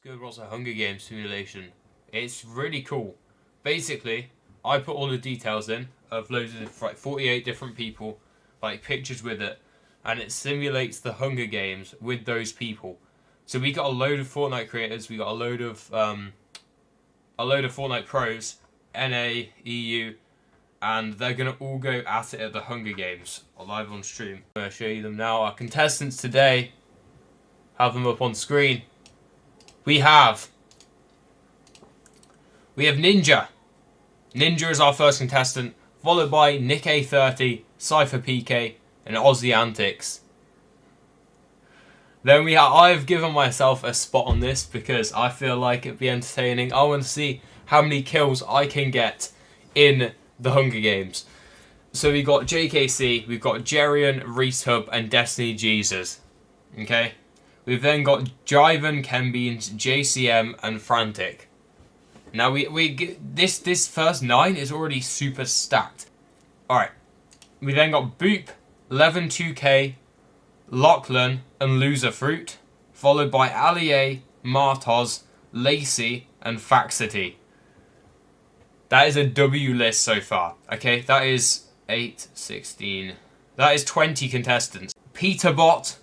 good was a Hunger Games simulation. It's really cool. Basically, I put all the details in of loads of like 48 different people, like pictures with it, and it simulates the Hunger Games with those people. So we got a load of Fortnite creators, we got a load of Fortnite pros, NA, EU, and they're gonna all go at it at the Hunger Games live on stream. I'm gonna show you them now. Our contestants today, have them up on screen. We have Ninja. Ninja is our first contestant, followed by Nick A30, Cypher PK, and Aussie Antics. Then I've given myself a spot on this because I feel like it'd be entertaining. I want to see how many kills I can get in the Hunger Games. So we got JKC, we've got Jerian, Reese Hub, and Destiny Jesus. Okay? We've then got Jiven, Kenbeans, JCM, and Frantic. Now this first 9 is already super stacked. Alright. We then got Boop, 112K, Lachlan, and Loser Fruit, followed by Allier, Martoz, Lacey, and Faxity. That is a W list so far. Okay, that is 8, 16. That is 20 contestants. Peterbot,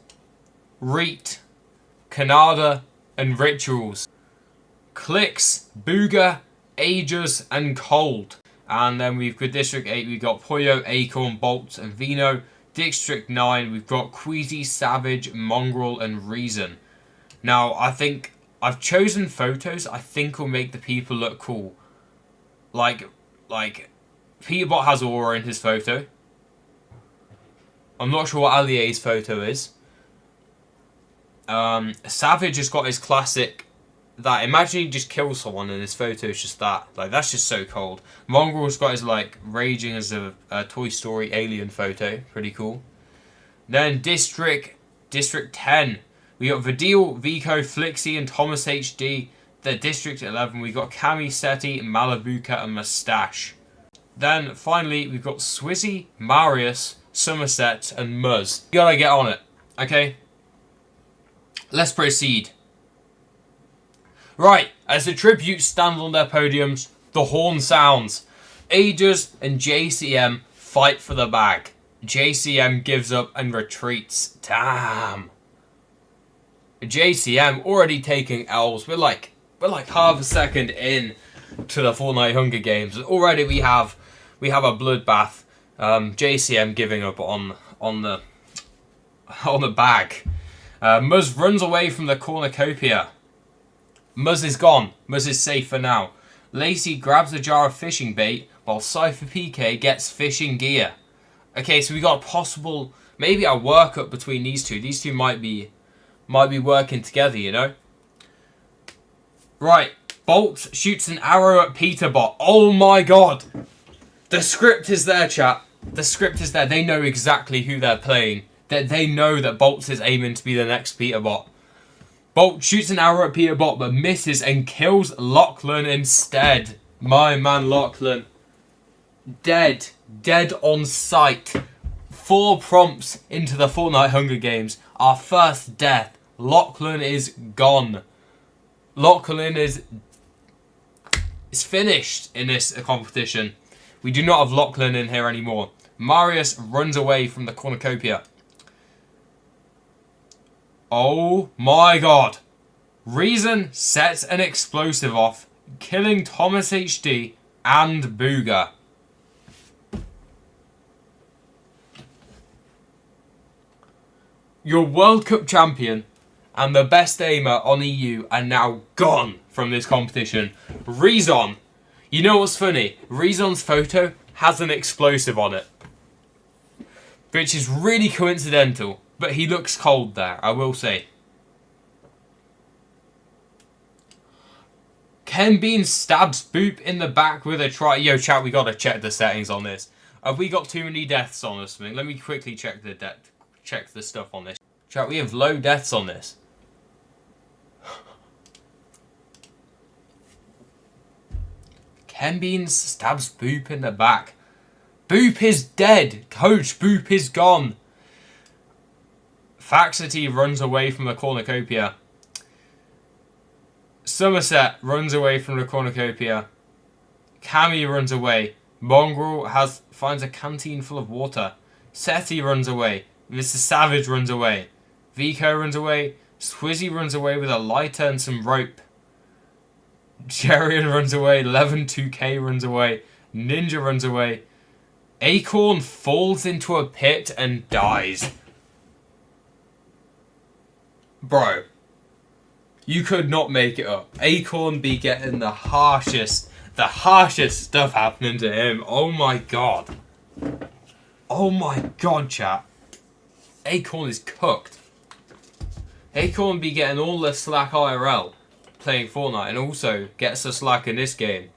Reet, Canada, and Rituals. Clicks, Booger, Aegis, and Cold. And then with District 8, we've got Puyo, Acorn, Bolt, and Vino. District 9, we've got Queasy, Savage, Mongrel, and Reason. Now, I think I've chosen photos I think will make the people look cool. Like Peterbot has aura in his photo. I'm not sure what Allier's photo is. Savage has got his classic. That imagine he just kills someone and his photo is just that. Like, that's just so cold. Mongrel's got his like raging as a Toy Story alien photo. Pretty cool. Then District 10. We got Vidil, Vico, Flixie, and Thomas HD. The District 11, we got Cami, Seti, Malabuka, and Mustache. Then finally we've got Swizzy, Marius, Somerset, and Muzz. You gotta get on it, okay? Let's proceed. Right, as the tributes stand on their podiums, the horn sounds. Aegis and JCM fight for the bag. JCM gives up and retreats. Damn. JCM already taking L's. We're like half a second in to the Fortnite Hunger Games. Already we have a bloodbath. JCM giving up on the bag. Muzz runs away from the cornucopia. Muzz is gone. Muzz is safe for now. Lacey grabs a jar of fishing bait while Cypher PK gets fishing gear. Okay, so we got a possible, maybe a workup between these two. These two might be working together, you know. Right, Bolt shoots an arrow at Peterbot. Oh my god! The script is there, chat. The script is there. They know exactly who they're playing. They know that Bolt is aiming to be the next Peterbot. Bolt shoots an arrow at Peterbot but misses and kills Lachlan instead. My man Lachlan. Dead. Dead on sight. 4 prompts into the Fortnite Hunger Games. Our first death. Lachlan is gone. Lachlan is finished in this competition. We do not have Lachlan in here anymore. Marius runs away from the cornucopia. Oh my god. Reason sets an explosive off, killing Thomas HD and Booger. Your World Cup champion and the best aimer on EU are now gone from this competition. Reason. You know what's funny? Reason's photo has an explosive on it. Which is really coincidental. But he looks cold there, I will say. Ken Bean stabs Boop in the back with a try. Yo, chat, we gotta check the settings on this. Have we got too many deaths on us? Let me quickly check the stuff on this. Chat, we have low deaths on this. Ken Beans stabs Boop in the back. Boop is dead. Coach Boop is gone. Faxity runs away from the cornucopia. Somerset runs away from the cornucopia. Cammy runs away. Mongrel finds a canteen full of water. Seti runs away. Mr. Savage runs away. Vico runs away. Swizzy runs away with a lighter and some rope. Jerian runs away. Levin 2K runs away. Ninja runs away. Acorn falls into a pit and dies. Bro, you could not make it up. Acorn be getting the harshest stuff happening to him. Oh my god. Oh my god, chat. Acorn is cooked. Acorn be getting all the slack IRL playing Fortnite and also gets the slack in this game.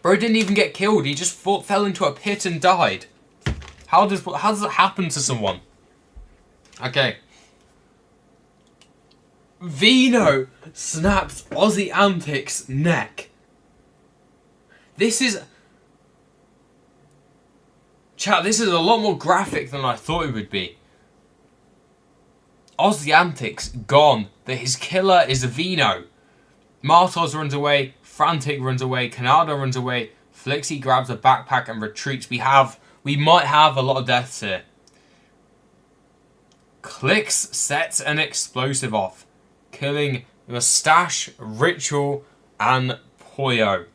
Bro didn't even get killed. He just fell into a pit and died. How does that happen to someone? Okay. Vino snaps Aussie Antics' neck. This is... Chat, this is a lot more graphic than I thought it would be. Aussie Antics gone. His killer is Vino. Martos runs away. Frantic runs away. Canada runs away. Flixie grabs a backpack and retreats. We might have a lot of deaths here. Clicks sets an explosive off, killing Mustache, Ritual, and Poyo.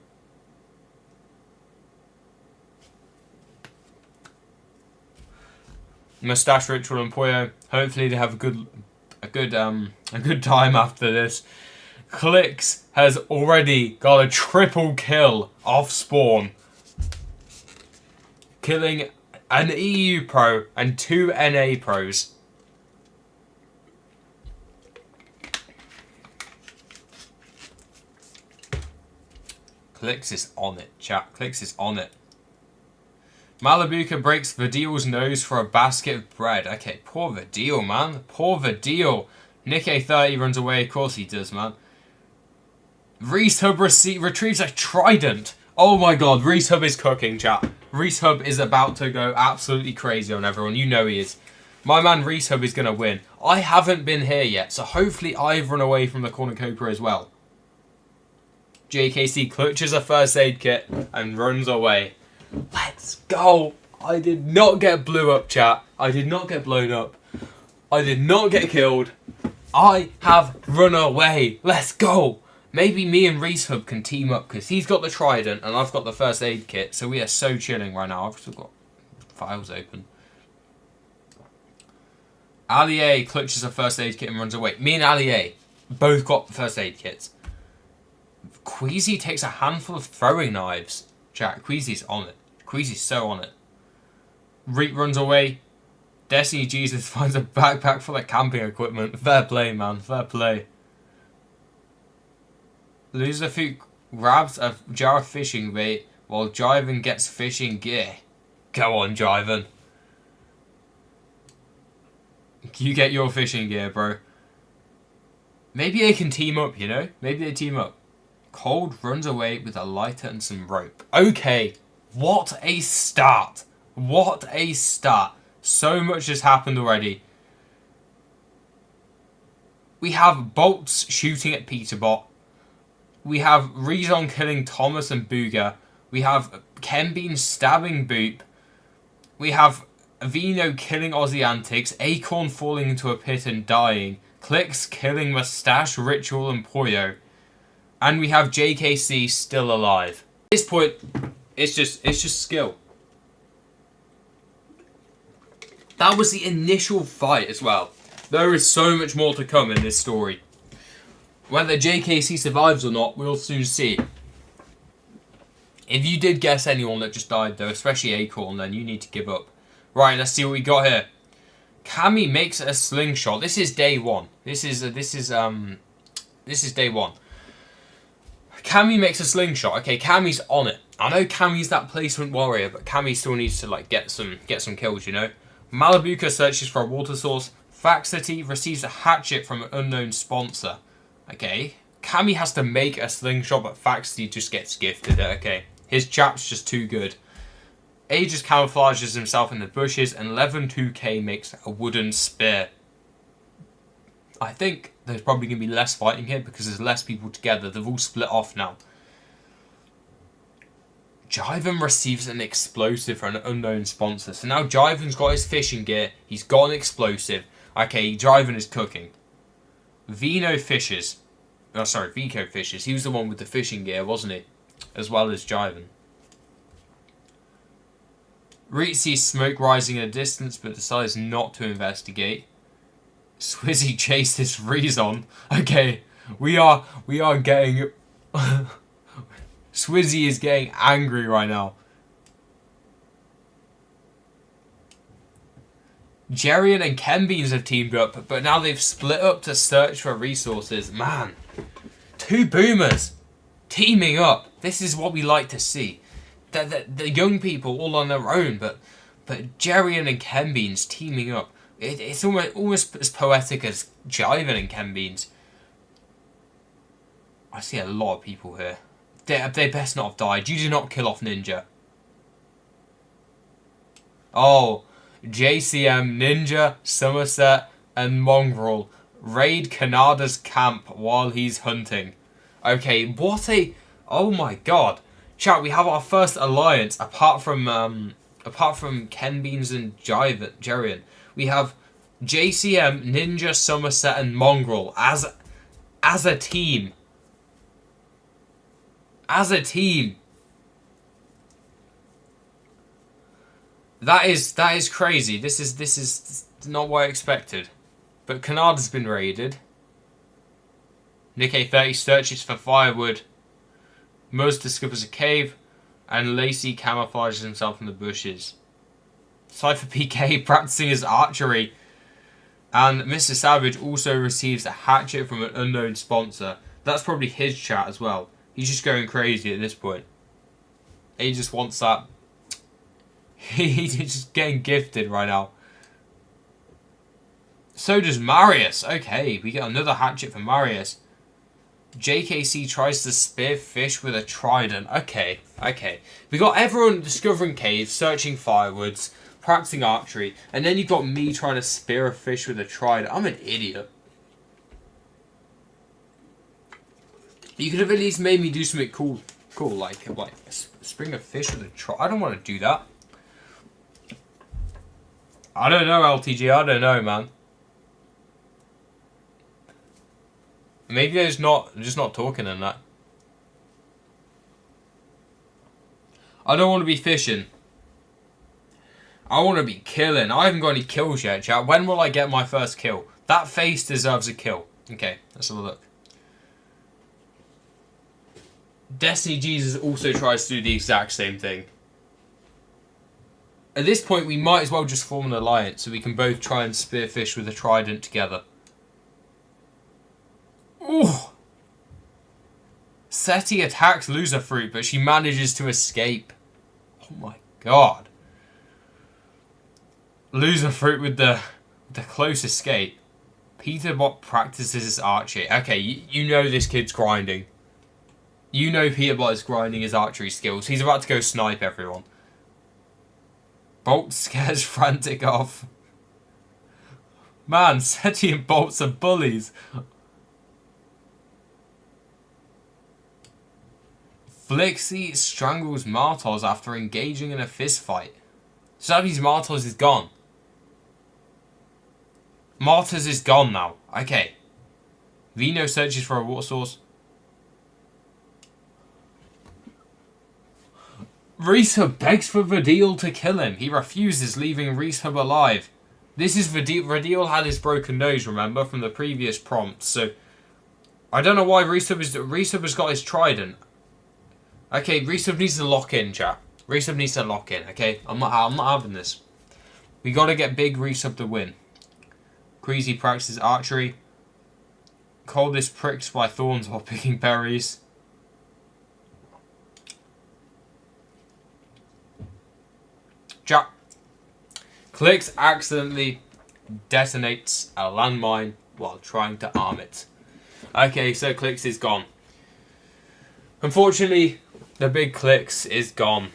Mustache, Ritual, and Poyo. Hopefully they have a good time after this. Clicks has already got a triple kill off spawn, killing an EU pro and 2 NA pros. Clicks is on it, chat. Clicks is on it. Malibuka breaks Vidil's nose for a basket of bread. Okay, poor Vidil, man. Poor Vidil. Nick A30 runs away. Of course he does, man. Reese Hub retrieves a trident. Oh my god, Reese Hub is cooking, chat. Reese Hub is about to go absolutely crazy on everyone. You know he is. My man Reese Hub is going to win. I haven't been here yet, so hopefully I've run away from the cornucopia as well. JKC clutches a first aid kit and runs away. Let's go. I did not get blew up, chat. I did not get blown up. I did not get killed. I have run away. Let's go. Maybe me and Reese Hub can team up because he's got the trident and I've got the first aid kit. So we are so chilling right now. I've still got files open. Ali A clutches a first aid kit and runs away. Me and Ali A both got first aid kits. Queasy takes a handful of throwing knives. Chat, Queasy's on it. Queasy's so on it. Reap runs away. Destiny Jesus finds a backpack full of camping equipment. Fair play, man. Fair play. Loserfoot grabs a jar of fishing bait while Jiven gets fishing gear. Go on, Jiven. You get your fishing gear, bro. Maybe they can team up, you know? Maybe they team up. Cold runs away with a lighter and some rope. Okay, what a start. What a start. So much has happened already. We have Bolts shooting at Peterbot. We have Rezon killing Thomas and Booger. We have Kenbean stabbing Boop. We have Vino killing Aussie Antics. Acorn falling into a pit and dying. Clicks killing Mustache, Ritual, and Poyo. And we have JKC still alive. At this point, it's just skill. That was the initial fight as well. There is so much more to come in this story. Whether JKC survives or not, we'll soon see. If you did guess anyone that just died though, especially Acorn, then you need to give up. Right, let's see what we got here. Cammy makes a slingshot. This is day one. This is day one. Cammy makes a slingshot. Okay, Cammy's on it. I know Cammy's that placement warrior, but Cammy still needs to like get some kills, you know. Malibuka searches for a water source. Faxity receives a hatchet from an unknown sponsor. Okay. Cammy has to make a slingshot, but Faxity just gets gifted it. Okay. His chap's just too good. A just camouflages himself in the bushes, and 11-2K makes a wooden spear. I think there's probably going to be less fighting here because there's less people together. They've all split off now. Jiven receives an explosive from an unknown sponsor. So now Jiven's got his fishing gear. He's got an explosive. Okay, Jiven is cooking. Vico fishes. He was the one with the fishing gear, wasn't he? As well as Jiven. Reach sees smoke rising in the distance, but decides not to investigate. Swizzy chases Rezon. Okay, we are getting... Swizzy is getting angry right now. Jerian and Kenbeans have teamed up, but now they've split up to search for resources. Man, 2 boomers teaming up. This is what we like to see. The young people all on their own, but Jerian and Kenbeans teaming up. It's almost as poetic as Jiven and Kenbeans. I see a lot of people here. They best not have died. You do not kill off Ninja. Oh, JCM, Ninja, Somerset, and Mongrel raid Kanada's camp while he's hunting. Okay, what a... Oh my god. Chat, we have our first alliance apart from Kenbeans and Jerian. We have JCM, Ninja, Somerset, and Mongrel as a team. As a team. That is crazy. This is not what I expected. But Kanada's been raided. Nick A30 searches for firewood. Muzz discovers a cave. And Lacey camouflages himself in the bushes. Cypher PK practicing his archery. And Mr. Savage also receives a hatchet from an unknown sponsor. That's probably his chat as well. He's just going crazy at this point. He just wants that. He's just getting gifted right now. So does Marius. Okay, we get another hatchet for Marius. JKC tries to spear fish with a trident. Okay. We got everyone discovering caves, searching firewoods, practicing archery, and then you've got me trying to spear a fish with a trident. I'm an idiot. You could have at least made me do something cool, like spring a fish with a trident. I don't want to do that. I don't know, LTG. I don't know, man. Maybe they're just not talking in that. I don't want to be fishing. I want to be killing. I haven't got any kills yet, chat. When will I get my first kill? That face deserves a kill. Okay, let's have a look. Destiny Jesus also tries to do the exact same thing. At this point, we might as well just form an alliance so we can both try and spearfish with a trident together. Ooh! Seti attacks Loser Fruit, but she manages to escape. Oh my god. Loser Fruit with the close escape. Peterbot practices his archery. Okay, you know this kid's grinding. You know Peterbot is grinding his archery skills. He's about to go snipe everyone. Bolt scares Frantic off. Man, Seti and Bolts are bullies. Flixie strangles Martos after engaging in a fist fight. So that means Martos is gone. Martos is gone now. Okay. Vino searches for a water source. Reeshub begs for Vadil to kill him. He refuses, leaving Reeshub alive. This is Vadil. Vadil had his broken nose, remember, from the previous prompt. So, I don't know why Reeshub has got his trident. Okay, Reeshub needs to lock in, chat. Reeshub needs to lock in, okay? I'm not having this. We gotta get big Reeshub to win. Queasy practices archery. Coldest pricked by thorns while picking berries. Jack. Clicks accidentally detonates a landmine while trying to arm it. Okay, so Clicks is gone. Unfortunately, the big Clicks is gone.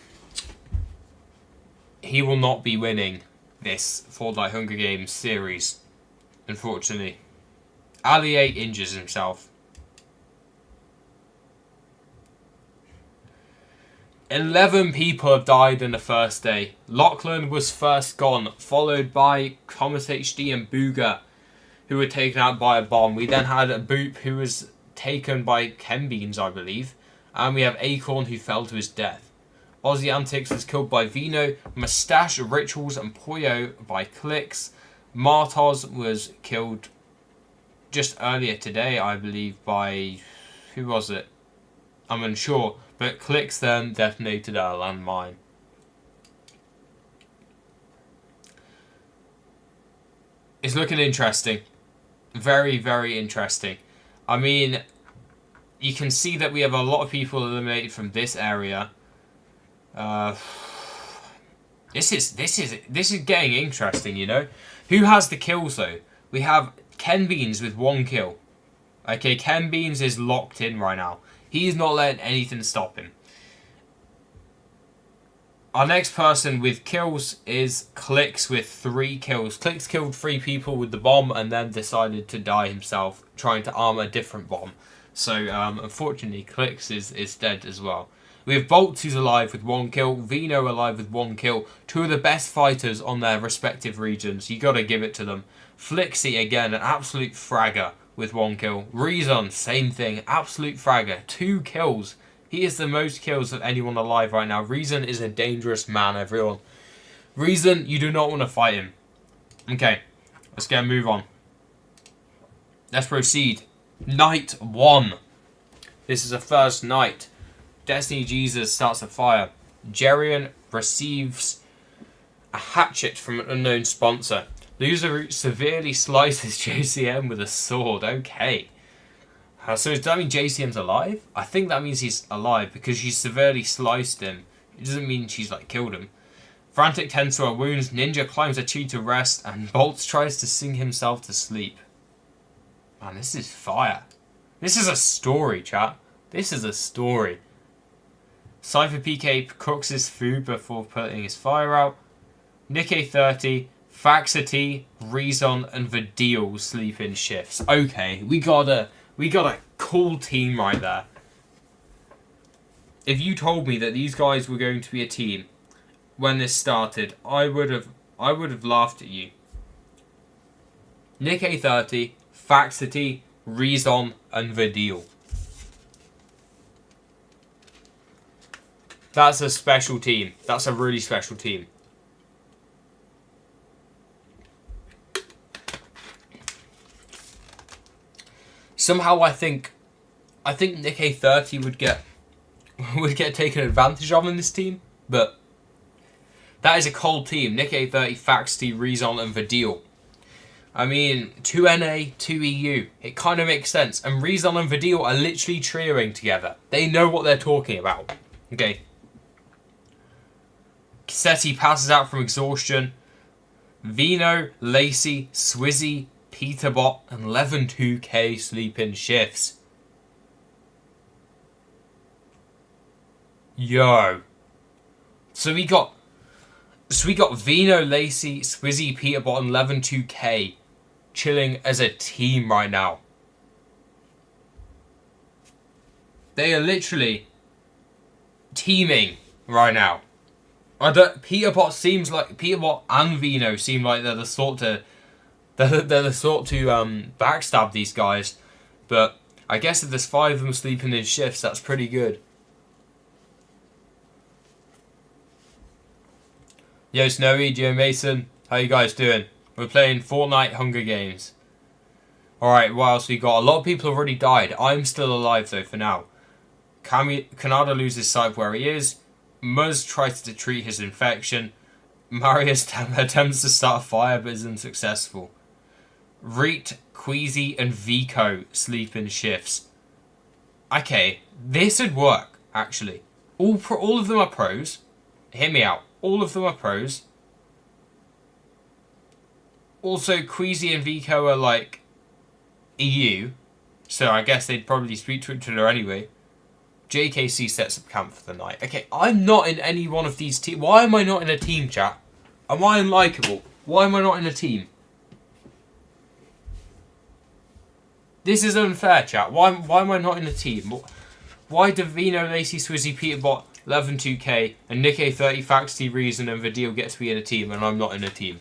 He will not be winning this Fortnite Hunger Games series. Unfortunately. Allier injures himself. 11 people have died in the first day. Lachlan was first gone, followed by Thomas HD and Booger, who were taken out by a bomb. We then had Boop, who was taken by Ken Beans, I believe. And we have Acorn, who fell to his death. Aussie Antics was killed by Vino. Mustache, Rituals, and Poyo by Clicks. Martos was killed just earlier today, I believe, by... who was it? I'm unsure. But Clicks then detonated a landmine. It's looking interesting. Very, very interesting. I mean, you can see that we have a lot of people eliminated from this area. This is getting interesting, you know. Who has the kills though? We have Ken Beans with 1 kill. Okay, Ken Beans is locked in right now. He's not letting anything stop him. Our next person with kills is Clicks with 3 kills. Clicks killed 3 people with the bomb and then decided to die himself, trying to arm a different bomb. So, unfortunately, Clicks is dead as well. We have Bolts, who's alive with 1 kill. Vino alive with 1 kill. 2 of the best fighters on their respective regions. You gotta give it to them. Flixie, again, an absolute fragger with 1 kill. Reason, same thing. Absolute fragger. 2 kills. He is the most kills of anyone alive right now. Reason is a dangerous man, everyone. Reason, you do not want to fight him. Okay, let's get a move on. Let's proceed. Night 1. This is the first night. Destiny Jesus starts a fire. Jerian receives a hatchet from an unknown sponsor. Loser severely slices JCM with a sword. Okay. So does that mean JCM's alive? I think that means he's alive because she severely sliced him. It doesn't mean she's like killed him. Frantic tends to her wounds. Ninja climbs a tree to rest. And Bolts tries to sing himself to sleep. Man, this is fire. This is a story, chat. This is a story. Cypher PK cooks his food before putting his fire out. Nick A30, Faxity, Rezon, and Vidil sleep in shifts. Okay, we got a cool team right there. If you told me that these guys were going to be a team when this started, I would have laughed at you. Nick A30, Faxity, Rezon, and Vidil. That's a special team. That's a really special team. Somehow I think Nick A30 would get taken advantage of in this team, but that is a cold team. Nick A30, Faxity, Rezon, and Vidil. I mean, 2 NA, 2 EU. It kind of makes sense. And Rezon and Vidil are literally trioing together. They know what they're talking about. Okay. Cassetti passes out from exhaustion. Vino, Lacey, Swizzy, Peterbot, and 11-2K sleep in shifts. Yo. So we got Vino, Lacey, Swizzy, Peterbot, and 11-2K chilling as a team right now. They are literally teaming right now. Peterbot and Vino seem like they're the sort to backstab these guys, but I guess if there's 5 of them sleeping in shifts, that's pretty good. Yo Snowy, Joe Mason, how you guys doing? We're playing Fortnite Hunger Games. Alright, what else we got? A lot of people have already died. I'm still alive though for now. Canada loses sight of where he is. Muzz tries to treat his infection. Marius attempts to start a fire but is unsuccessful. Reet, Queasy, and Vico sleep in shifts. Okay, this would work, actually. All of them are pros. Hear me out. All of them are pros. Also, Queasy and Vico are like EU. So I guess they'd probably speak to each other anyway. JKC sets up camp for the night. Okay, I'm not in any one of these teams. Why am I not in a team, chat? Am I unlikable? Why am I not in a team? This is unfair, chat. Why am I not in a team? Why do Vino, Lacey, Swizzy, Peterbot, 112k, and Nick A30, Faxty, Reason, and Vidil get to be in a team, and I'm not in a team?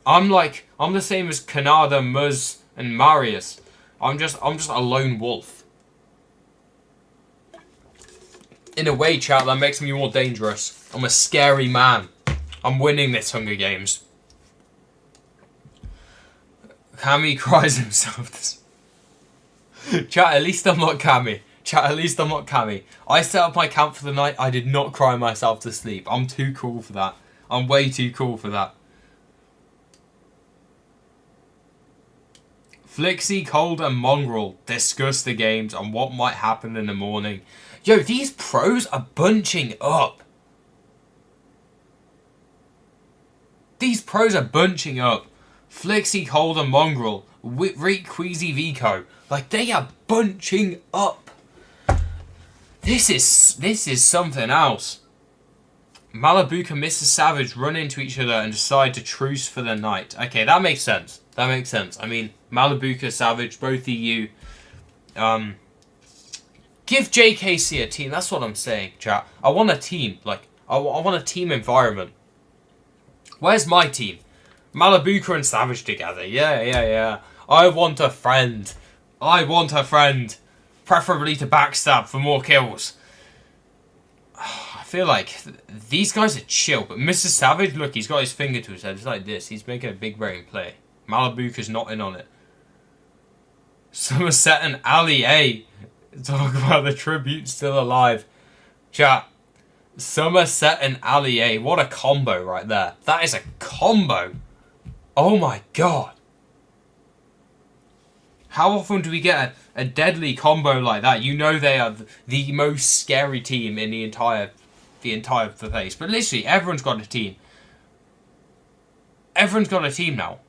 I'm the same as Kanada, Muzz, and Marius. I'm just a lone wolf. In a way, chat, that makes me more dangerous. I'm a scary man. I'm winning this Hunger Games. Cammy cries himself. Chat, at least I'm not Cammy. Chat, at least I'm not Cammy. I set up my camp for the night. I did not cry myself to sleep. I'm too cool for that. I'm way too cool for that. Flixie, Cold, and Mongrel discuss the games and what might happen in the morning. Yo, these pros are bunching up. These pros are bunching up. Flixie, Cold, and Mongrel. Reek, Queasy, Vico. Like, they are bunching up. This is something else. Malibuke and Mr. Savage run into each other and decide to truce for the night. Okay, that makes sense. That makes sense. I mean, Malibuke, Savage, both EU. Give JKC a team. That's what I'm saying, chat. I want a team. Like, I want a team environment. Where's my team? Malibuke and Savage together. Yeah. I want a friend. I want a friend. Preferably to backstab for more kills. I feel like these guys are chill. But Mr. Savage, look, he's got his finger to his head. It's like this. He's making a big brain play. Malibuke is not in on it. Somerset and Ali A. Talk about the tribute still alive. Chat. Somerset and Ali A. What a combo right there. That is a combo. Oh my god. How often do we get a deadly combo like that? You know they are the most scary team in the entire place. But literally, everyone's got a team. Everyone's got a team now.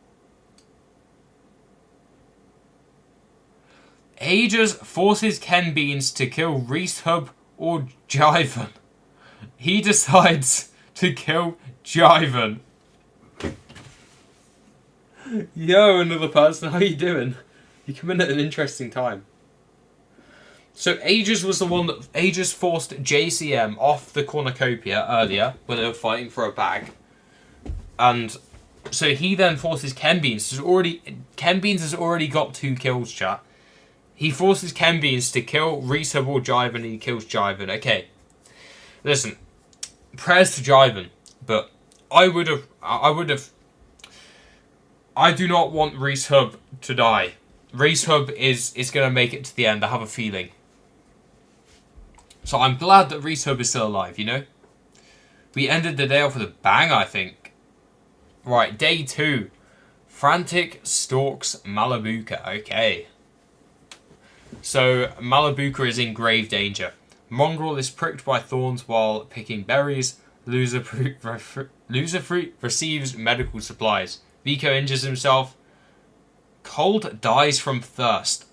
Aegis forces Ken Beans to kill Reese Hub or Jiven. He decides to kill Jiven. Yo, another person, how you doing? You come in at an interesting time. So Aegis was the one that Aegis forced JCM off the cornucopia earlier when they were fighting for a bag. And so he then forces Ken Beans. Ken Beans has already got 2 kills, chat. He forces Ken Beans to kill Risa or Jiven and he kills Jiven. Okay. Listen. Prayers to Jiven. But I do not want Reese Hub to die. Reese Hub is going to make it to the end. I have a feeling. So I'm glad that Reese Hub is still alive, you know? We ended the day off with a bang, I think. Right, day 2. Frantic stalks Malibuke. Okay. So, Malibuke is in grave danger. Mongrel is pricked by thorns while picking berries. Loser Fruit receives medical supplies. Vico injures himself. Cold dies from thirst.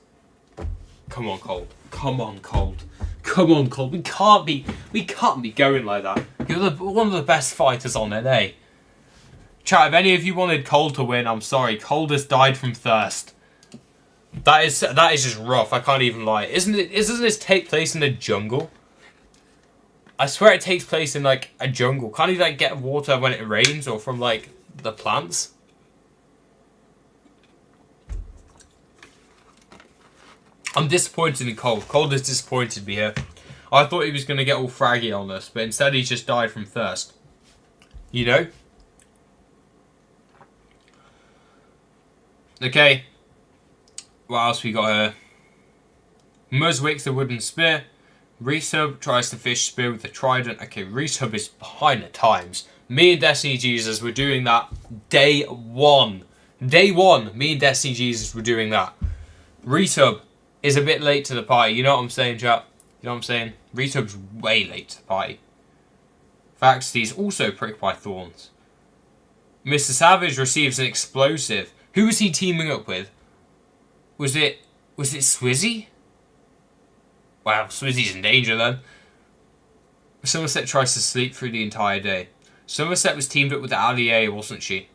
Come on, Cold. Come on, Cold. Come on, Cold. We can't be going like that. You're one of the best fighters on NA. Chat, if any of you wanted Cold to win, I'm sorry. Cold has died from thirst. That is just rough. I can't even lie. Doesn't this take place in the jungle? I swear it takes place in like a jungle. Can't you like get water when it rains or from like the plants? I'm disappointed in Cold. Cold has disappointed me here. I thought he was going to get all fraggy on us, but instead he's just died from thirst. You know? Okay. What else we got here? Muzz wicks the wooden spear. Reesub tries to fish spear with the trident. Okay, Reesub is behind the times. Me and Destiny Jesus were doing that day 1. Day 1, me and Destiny Jesus were doing that. Reesub is a bit late to the party. You know what I'm saying, chat? You know what I'm saying? Reesub's way late to the party. Faxty's also pricked by thorns. Mr. Savage receives an explosive. Who was he teaming up with? Was it Swizzy? Wow, Swizzy's in danger then. Somerset tries to sleep through the entire day. Somerset was teamed up with the Allier, wasn't she?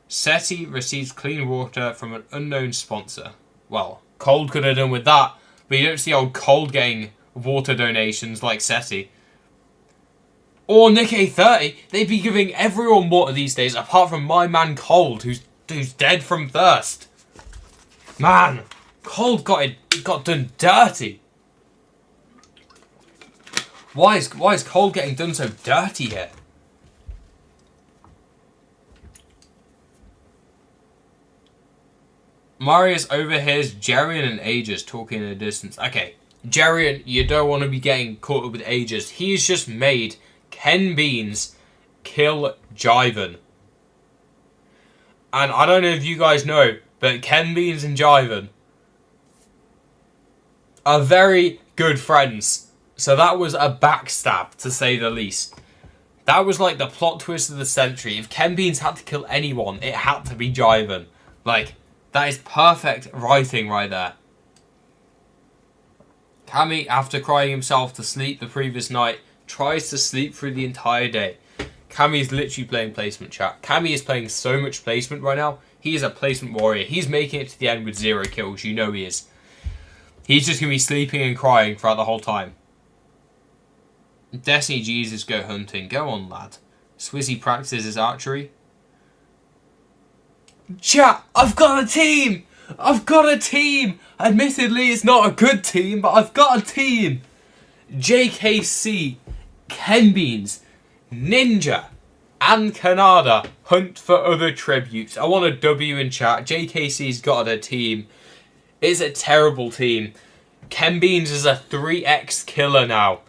SETI receives clean water from an unknown sponsor. Well, Cold could have done with that, but you don't see old Cold getting water donations like SETI. Or Nick A30. They'd be giving everyone water these days, apart from my man Cold, who's dead from thirst. Man, Cold got done dirty. Why is Cold getting done so dirty here? Marius overhears Jerian and Aegis talking in the distance. Okay, Jerian, you don't want to be getting caught up with Aegis. He's just made Ken Beans kill Jiven. And I don't know if you guys know, but Ken Beans and Jiven are very good friends. So that was a backstab, to say the least. That was like the plot twist of the century. If Ken Beans had to kill anyone, it had to be Jiven. Like, that is perfect writing right there. Cammy, after crying himself to sleep the previous night, tries to sleep through the entire day. Cammy is literally playing placement, chat. Cammy is playing so much placement right now. He is a placement warrior. He's making it to the end with 0 kills. You know he is. He's just going to be sleeping and crying throughout the whole time. Destiny Jesus, go hunting. Go on, lad. Swizzy practices his archery. Chat, I've got a team! I've got a team! Admittedly, it's not a good team, but I've got a team! JKC, Ken Beans, Ninja, and Canada hunt for other tributes. I want a W in chat. JKC's got a team. It's a terrible team. Ken Beans is a 3x killer now.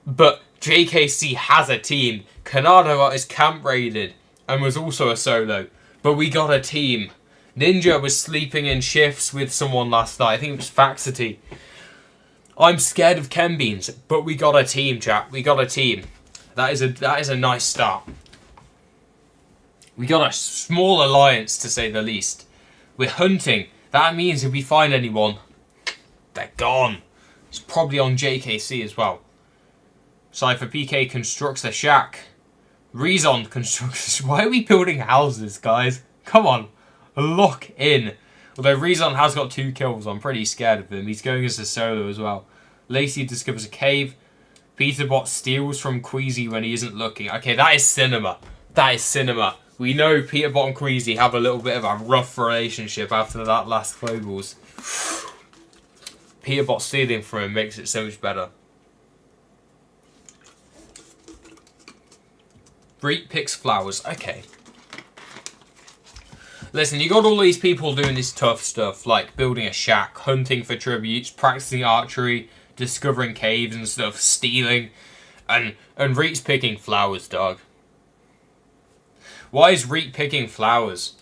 But JKC has a team. Canada got his camp raided and was also a solo. But we got a team. Ninja was sleeping in shifts with someone last night. I think it was Faxity. I'm scared of Ken Beans, but we got a team, chat. We got a team. That is a nice start. We got a small alliance, to say the least. We're hunting. That means if we find anyone, they're gone. It's probably on JKC as well. Cypher PK constructs a shack. Rezon constructs... Why are we building houses, guys? Come on. Lock in. Although Rezon has got 2 kills, I'm pretty scared of him. He's going as a solo as well. Lacey discovers a cave. Peterbot steals from Queasy when he isn't looking. Okay, that is cinema. That is cinema. We know Peterbot and Queasy have a little bit of a rough relationship after that last Globals. Peterbot stealing from him makes it so much better. Reap picks flowers. Okay. Listen, you got all these people doing this tough stuff, like building a shack, hunting for tributes, practicing archery, discovering caves and stuff, stealing, and Reap's picking flowers, dog. Why is Reap picking flowers?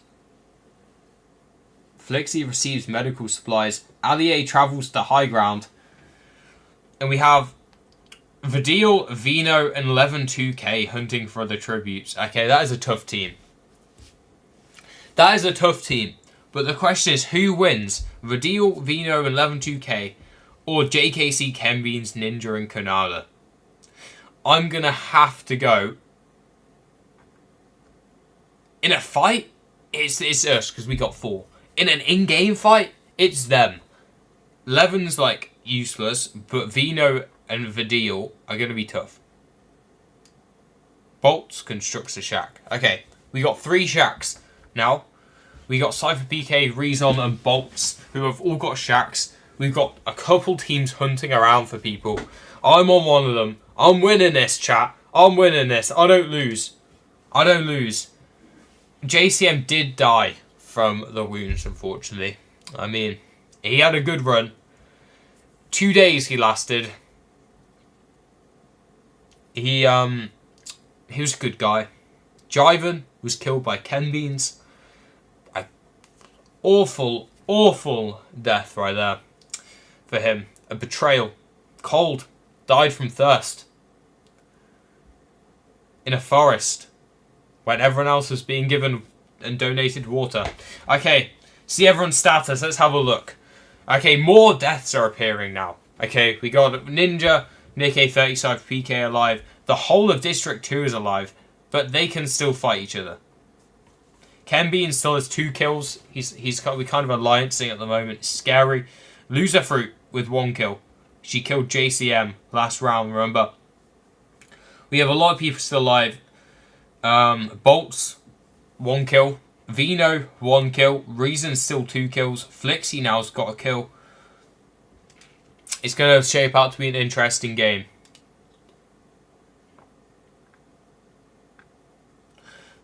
Flixie receives medical supplies. Allier travels to high ground. And we have Vidil, Vino, and Levin 2K hunting for the tributes. Okay, that is a tough team. That is a tough team. But the question is, who wins? Vidil, Vino, and Levin 2K, or JKC, Ken Beans, Ninja, and Kanada? I'm going to have to go. In a fight, it's us, because we got 4. In an in-game fight, it's them. Levin's, like, useless, but Vino and Vidil are going to be tough. Bolts constructs a shack. Okay, we got 3 shacks. Now, we got Cypher PK, Rezon, and Bolts, who have all got shacks. We've got a couple teams hunting around for people. I'm on one of them. I'm winning this, chat. I'm winning this. I don't lose. I don't lose. JCM did die from the wounds, unfortunately. I mean, he had a good run. 2 days he lasted. He was a good guy. Jiven was killed by Ken Beans. Awful, awful death right there for him. A betrayal. Cold. Died from thirst. In a forest. When everyone else was being given and donated water. Okay, see everyone's status. Let's have a look. Okay, more deaths are appearing now. Okay, we got Ninja, Nick A35, PK alive. The whole of District 2 is alive. But they can still fight each other. Ken Bean still has 2 kills. We kind of alliancing at the moment. It's scary. Loser Fruit with 1 kill. She killed JCM last round, remember? We have a lot of people still alive. Bolts, 1 kill. Vino, 1 kill. Reason still 2 kills. Flixie now's got a kill. It's going to shape out to be an interesting game.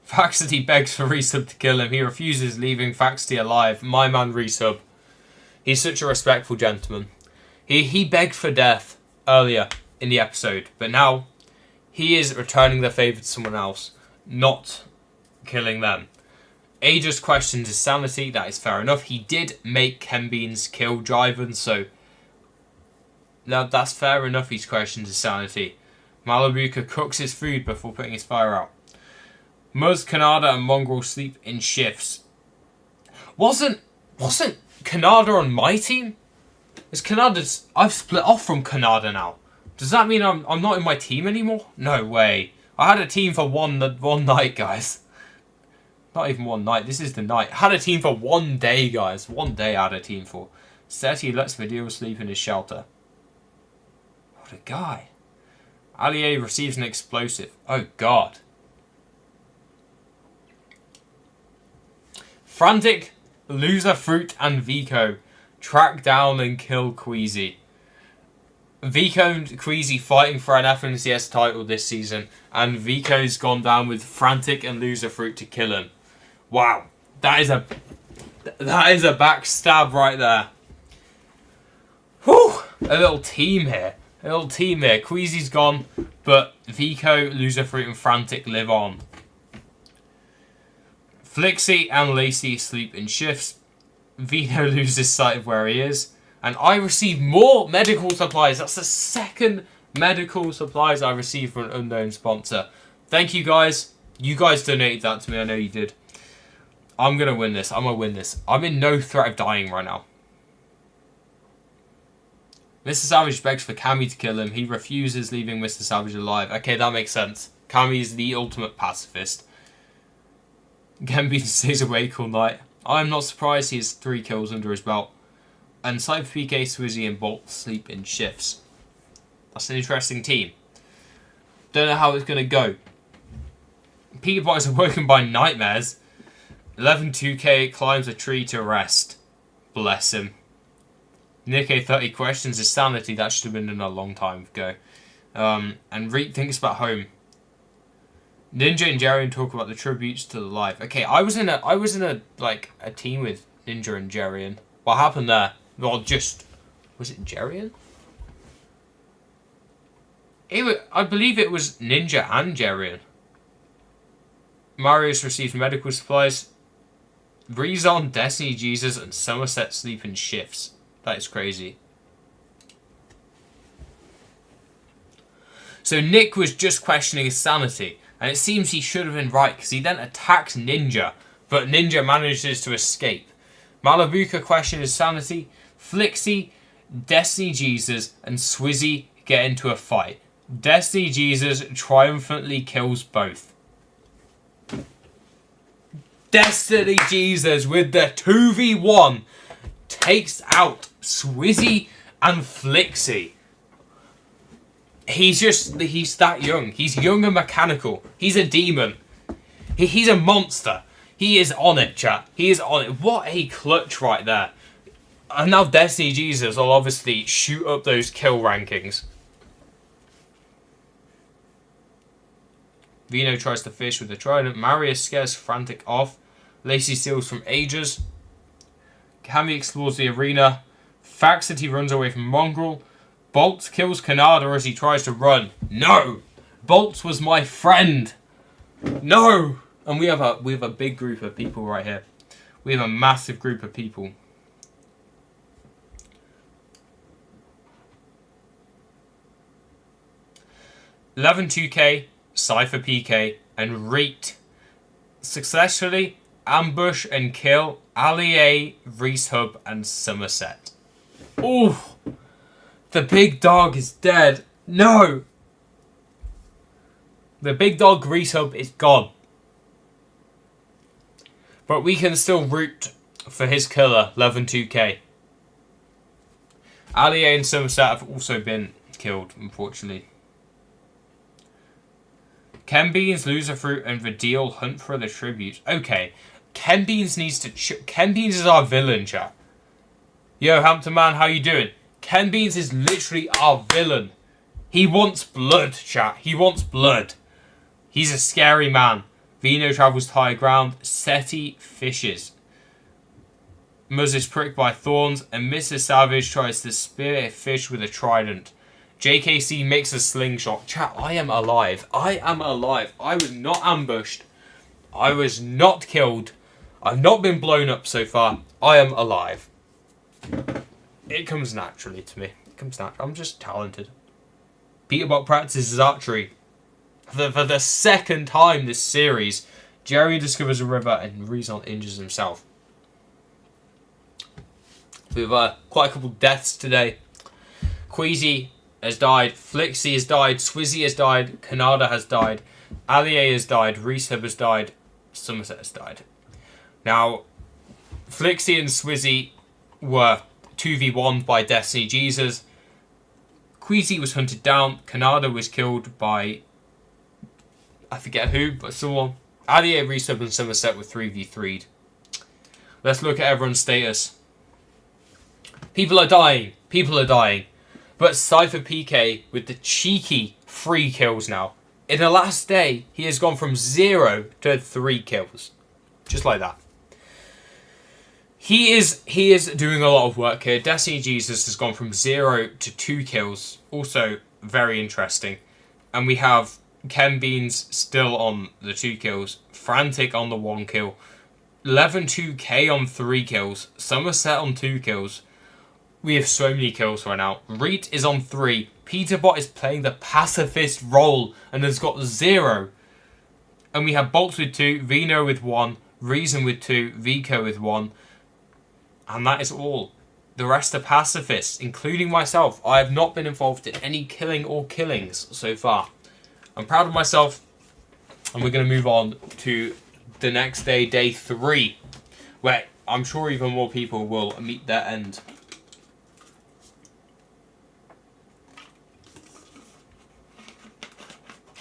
Faxity begs for Resub to kill him. He refuses, leaving Faxity alive. My man Resub. He's such a respectful gentleman. He begged for death earlier in the episode, but now he is returning the favour to someone else, not killing them. Aegis questions his sanity. That is fair enough. He did make Ken Beans kill Jiven, so now that's fair enough. He's questioned his sanity. Malabuka cooks his food before putting his fire out. Muzz, Kanada, and Mongrel sleep in shifts. Wasn't Kanada on my team? Is Kanada's? I've split off from Kanada now. Does that mean I'm not in my team anymore? No way. I had a team for one night, guys. Not even one night. This is the night. I had a team for 1 day, guys. 1 day I had a team for. Seti lets Vidil sleep in his shelter. What a guy. Allier receives an explosive. Oh god. Frantic, Loser Fruit, and Vico track down and kill Queasy. Vico and Queasy fighting for an FNCS title this season, and Vico's gone down with Frantic and Loser Fruit to kill him. Wow, that is a backstab right there. Whew, a little team here. Queasy's gone, but Vico, Loser Fruit, and Frantic live on. Flixie and Lacey sleep in shifts. Vino loses sight of where he is. And I receive more medical supplies. That's the second medical supplies I received from an unknown sponsor. Thank you guys. You guys donated that to me. I know you did. I'm going to win this. I'm in no threat of dying right now. Mr. Savage begs for Cammy to kill him. He refuses, leaving Mr. Savage alive. Okay, that makes sense. Cammy is the ultimate pacifist. Gambit stays awake all night. I am not surprised he has 3 kills under his belt. And Cypher PK, Swizzy, and Bolt sleep in shifts. That's an interesting team. Don't know how it's going to go. Peter Boy is awoken by nightmares. 11-2K climbs a tree to rest. Bless him. Nick A30 questions his sanity. That should have been done a long time ago. And Reap thinks about home. Ninja and Jarian talk about the tributes to the life. Okay, I was in a team with Ninja and Jarian. What happened there? Well, was it Jarian? I believe it was Ninja and Jarian. Marius receives medical supplies. Rezon, Destiny Jesus, and Somerset sleep in shifts. That is crazy. So Nick was just questioning his sanity. And it seems he should have been right, because he then attacks Ninja, but Ninja manages to escape. Malabuka questions his sanity. Flixie, Destiny Jesus, and Swizzy get into a fight. Destiny Jesus triumphantly kills both. Destiny Jesus with the 2v1 takes out Swizzy and Flixie. He's that young. He's young and mechanical. He's a demon. He's a monster. He is on it, chat. He is on it. What a clutch right there. And now Destiny Jesus will obviously shoot up those kill rankings. Vino tries to fish with the trident. Marius scares Frantic off. Lacey steals from Aegis. Cammy explores the arena. Faxity runs away from Mongrel. Bolt kills Kanada as he tries to run. No! Bolt was my friend! No! And we have a big group of people right here. We have a massive group of people. $11-2K, Cypher PK, and Reet successfully ambush and kill Allier, Reese Hub, and Somerset. Ooh! The big dog is dead. No! The big dog Reese Hub is gone. But we can still root for his killer, 11-2K. Allier and Somerset have also been killed, unfortunately. Ken Beans, Loser Fruit, and Vidal hunt for the tribute. Okay, Ken Beans needs to... Ken Beans is our villain, chat. Yo, Hampton Man, how you doing? Ken Beans is literally our villain. He wants blood, chat. He wants blood. He's a scary man. Vino travels to higher ground. Seti fishes. Muzz is pricked by thorns. And Mr. Savage tries to spear a fish with a trident. JKC makes a slingshot. Chat, I am alive. I am alive. I was not ambushed. I was not killed. I've not been blown up so far. I am alive. It comes naturally to me. It comes natural. I'm just talented. Peterbot practices archery. For the second time this series, Jerry discovers a river and Rezon injures himself. We've quite a couple deaths today. Queasy has died. Flixie has died. Swizzy has died. Canada has died. Allier has died. Reeseb has died. Somerset has died. Now, Flixie and Swizzy were 2v1 by Destiny Jesus. Queasy was hunted down. Canada was killed by... I forget who, but someone. Allier, Reeseb, and Somerset were 3v3'd. Let's look at everyone's status. People are dying. People are dying. But Cypher PK with the cheeky 3 kills now. In the last day, he has gone from 0 to 3 kills. Just like that. He is doing a lot of work here. Destiny Jesus has gone from 0 to 2 kills. Also very interesting. And we have Ken Beans still on the 2 kills. Frantic on the 1 kill. 11-2K on 3 kills. Somerset on 2 kills. We have so many kills right now. Reet is on 3. Peterbot is playing the pacifist role and has got 0. And we have Bolts with 2, Vino with 1, Reason with 2, Vico with 1. And that is all. The rest are pacifists, including myself. I have not been involved in any killing or killings so far. I'm proud of myself. And we're going to move on to the next day, day 3. Where I'm sure even more people will meet their end.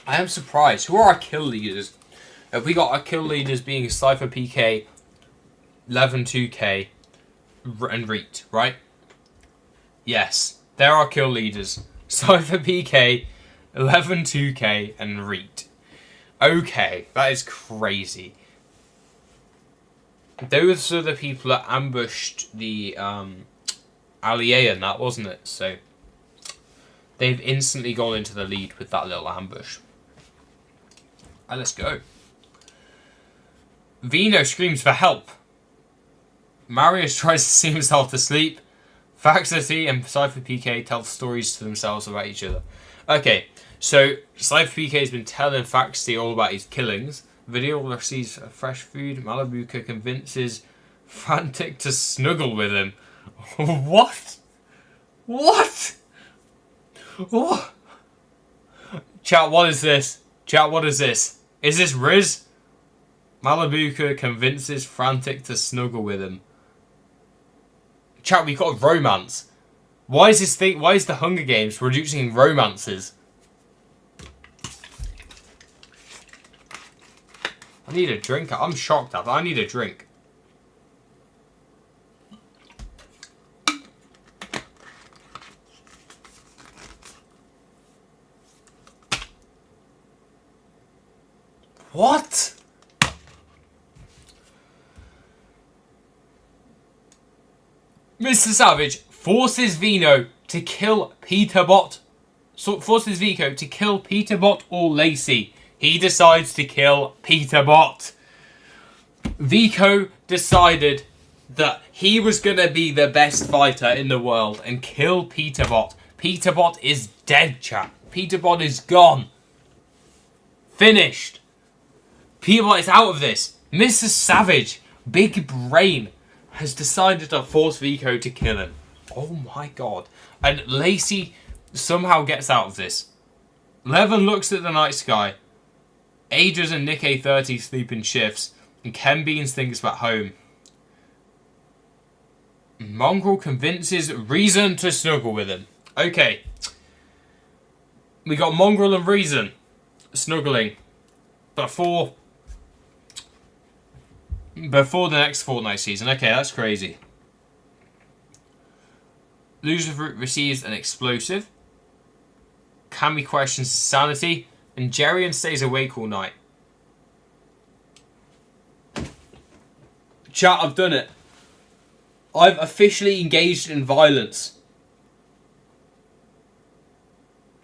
I am surprised. Who are our kill leaders? Have we got our kill leaders being Cypher PK, 11-2K, and Reet, right? Yes. They're our kill leaders. Cypher PK, 11-2K, and Reet. Okay. That is crazy. Those are the people that ambushed the Allier and that, wasn't it? So they've instantly gone into the lead with that little ambush. Right, let's go. Vino screams for help. Marius tries to sing himself to sleep. Faxity and Cypher PK tell stories to themselves about each other. Okay, so Cypher PK has been telling Faxity all about his killings. Video receives fresh food. Malibuka convinces Frantic to snuggle with him. What? What? What? Chat, what is this? Chat, what is this? Is this Riz? Malibuka convinces Frantic to snuggle with him. Chat, we got romance. Why is this thing? Why is the Hunger Games producing romances? I need a drink. I'm shocked at that. I need a drink. What? Mr. Savage forces Vino to kill Peterbot. So forces Vico to kill Peterbot or Lacey. He decides to kill Peterbot. Vico decided that he was going to be the best fighter in the world and kill Peterbot. Peterbot is dead, chat. Peterbot is gone. Finished. Peterbot is out of this. Mr. Savage, big brain, has decided to force Vico to kill him. Oh my god. And Lacey somehow gets out of this. Levin looks at the night sky. Ages and Nick A30 sleep in shifts. And Ken Beans thinks about home. Mongrel convinces Reason to snuggle with him. Okay. We got Mongrel and Reason snuggling before the next Fortnite season. Okay, that's crazy. Loser receives an explosive. Cammy questions his sanity. And Jerian stays awake all night. Chat, I've done it. I've officially engaged in violence.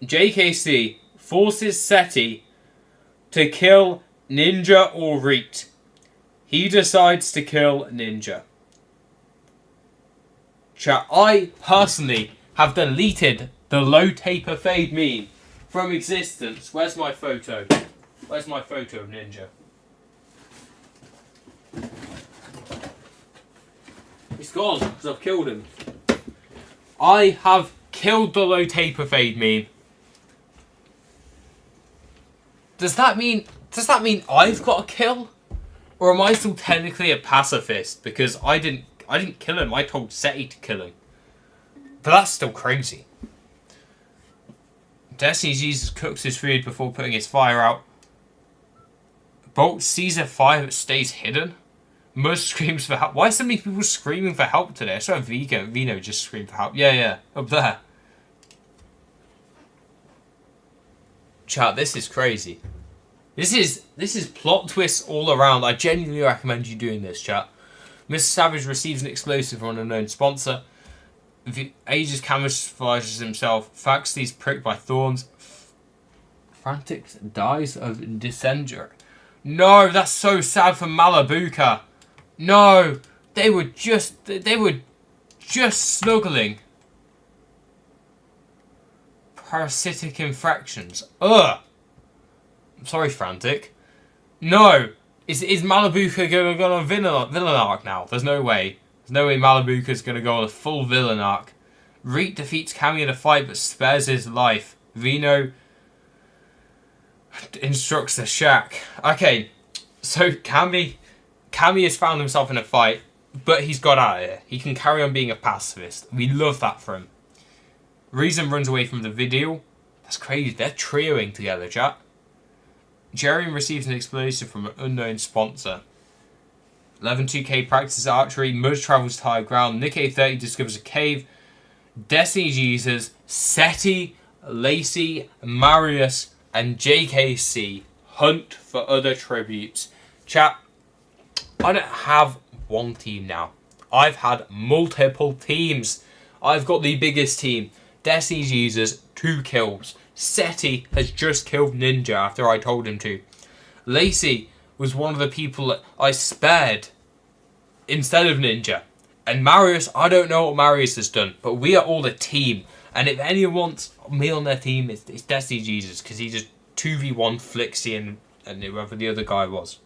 JKC forces Seti to kill Ninja or Reet. He decides to kill Ninja. Chat, I personally have deleted the low taper fade meme from existence. Where's my photo? Where's my photo of Ninja? He's gone because I've killed him. I have killed the low taper fade meme. Does that mean I've got a kill? Or am I still technically a pacifist because I didn't kill him, I told Seti to kill him. But that's still crazy. Destiny Jesus cooks his food before putting his fire out. Bolt sees a fire but stays hidden. Muzz screams for help. Why are so many people screaming for help today? I saw Vino just scream for help. Yeah, up there. Chat, this is crazy. This is plot twists all around. I genuinely recommend you doing this, chat. Mr. Savage receives an explosive from an unknown sponsor. Aegis camouflages himself. Faxley's pricked by thorns. Frantic dies of dysentery. No, that's so sad for Malabuka. No, they were just snuggling. Parasitic infections. Ugh. I'm sorry, Frantic. No. Is Malabuka going to go on a villain arc now? There's no way. There's no way Malabuka's going to go on a full villain arc. Reet defeats Cammy in a fight but spares his life. Vino instructs the shack. Okay, so Cammy has found himself in a fight, but he's got out of here. He can carry on being a pacifist. We love that for him. Reason runs away from the video. That's crazy. They're trioing together, chat. Jerian receives an explosive from an unknown sponsor. 11-2K practices archery. Muzz travels to high ground. Nick A30 discovers a cave. Destiny Jesus, Seti, Lacey, Marius, and JKC hunt for other tributes. Chat, I don't have one team now. I've had multiple teams. I've got the biggest team. Destiny Jesus, 2 kills. Seti has just killed Ninja after I told him to. Lacey was one of the people that I spared instead of Ninja. And Marius, I don't know what Marius has done, but we are all a team. And if anyone wants me on their team, it's Destiny Jesus, because he just 2v1 Flixie and whoever the other guy was.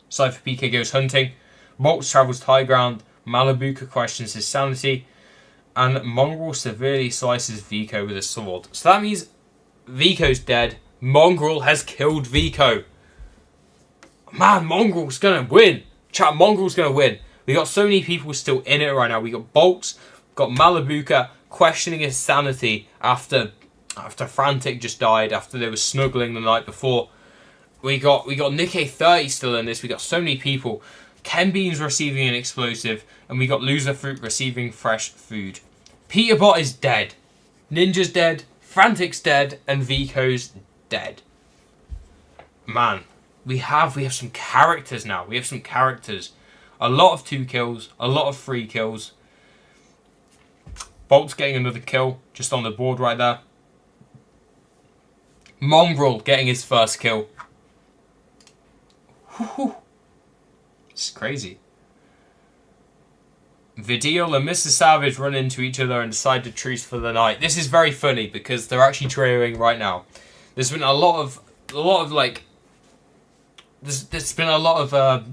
Cypher PK goes hunting. Bolts travels to high ground. Malabuka questions his sanity. And Mongrel severely slices Vico with a sword. So that means Vico's dead. Mongrel has killed Vico. Man, Mongrel's going to win. Chat, Mongrel's going to win. We got so many people still in it right now. We got Bolts, got Malabuka questioning his sanity after Frantic just died, after they were snuggling the night before. We got Nick A30 still in this. We got so many people. Ken Beans receiving an explosive, and we got Loser Fruit receiving fresh food. Peterbot is dead. Ninja's dead. Frantic's dead, and Vico's dead. Man, we have some characters now. We have some characters. A lot of 2 kills, a lot of 3 kills. Bolt's getting another kill, just on the board right there. Mongrel getting his first kill. Whew. It's crazy. Videal and Mr. Savage run into each other and decide to truce for the night. This is very funny because they're actually trioing right now. There's been a lot of like. There's been a lot of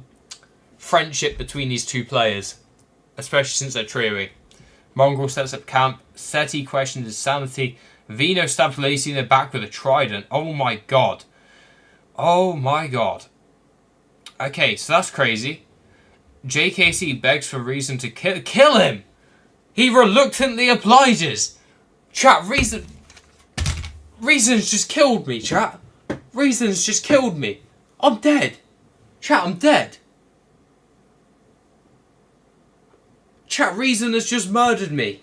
friendship between these 2 players, especially since they're trioing. Mongrel sets up camp. Seti questions his sanity. Vino stabs Lacey in the back with a trident. Oh my god. Oh my god. Okay, so that's crazy. JKC begs for Reason to kill him. He reluctantly obliges. Chat, Reason's just killed me, chat. Reason's just killed me. I'm dead. Chat, I'm dead. Chat, Reason has just murdered me.